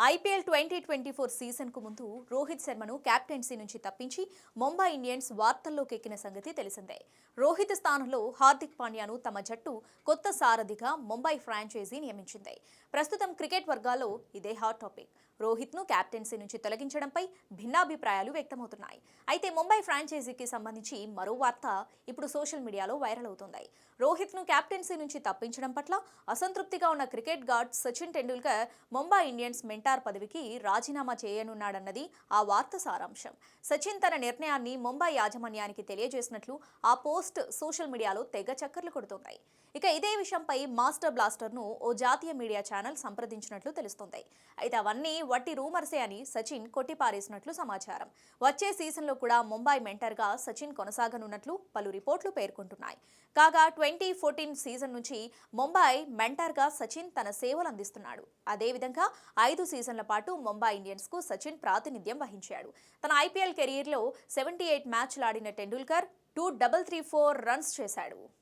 IPL 2024 సీజన్కు ముందు Rohit శర్మను captaincy నుంచి తప్పించి ముంబై ఇండియన్స్ వార్తల్లోకి ఎక్కిన సంగతి తెలిసిందే. రోహిత్ స్థానంలో హార్దిక్ పాండ్యాను తమ జట్టు కొత్త సారథిగా ముంబై ఫ్రాంచైజీ నియమించింది. ప్రస్తుతం క్రికెట్ వర్గాల్లో ఇదే హాట్ టాపిక్. రోహిత్ను కెప్టెన్సీ నుంచి తొలగించడంపై భిన్నాభిప్రాయాలు వ్యక్తమవుతున్నాయి. అయితే ముంబై ఫ్రాంచైజీకి సంబంధించి మరో వార్త ఇప్పుడు సోషల్ మీడియాలో వైరల్ అవుతుంది. రోహిత్ను కెప్టెన్సీ నుంచి తప్పించడం పట్ల అసంతృప్తిగా ఉన్న cricket God Sachin Tendulkar Mumbai Indians mentor పదవికి రాజీనామా చేయనున్నాడన్నది ఆ వార్త సారాంశం. సచిన్ తన నిర్ణయాన్ని ముంబై యాజమాన్యానికి తెలియజేసినట్లు ఆ పోస్ట్ సోషల్ మీడియాలో తెగ చక్కర్లు కొడుతోంది. ఇక ఇదే విషయంపై మాస్టర్ బ్లాస్టర్ను ఓ జాతీయ మీడియా ఛానల్ సంప్రదించినట్లు తెలుస్తోంది. అయితే అవన్నీ వట్టి రూమర్సే అని సచిన్ కొట్టిపారేసినట్లు సమాచారం. వచ్చే సీజన్లో కూడా ముంబై మెంటర్గా సచిన్ కొనసాగనున్నట్లు పలు రిపోర్ట్లు పేర్కొంటున్నాయి. కాగా 2014 సీజన్ నుంచి ముంబై మెంటర్గా సచిన్ తన సేవలు అందిస్తున్నాడు. అదేవిధంగా 5 సీజన్ల పాటు ముంబై ఇండియన్స్కు సచిన్ ప్రాతినిధ్యం వహించాడు. తన ఐపీఎల్ కెరీర్లో 78 మ్యాచ్లు ఆడిన టెండూల్కర్ 2334 రన్స్ చేశాడు.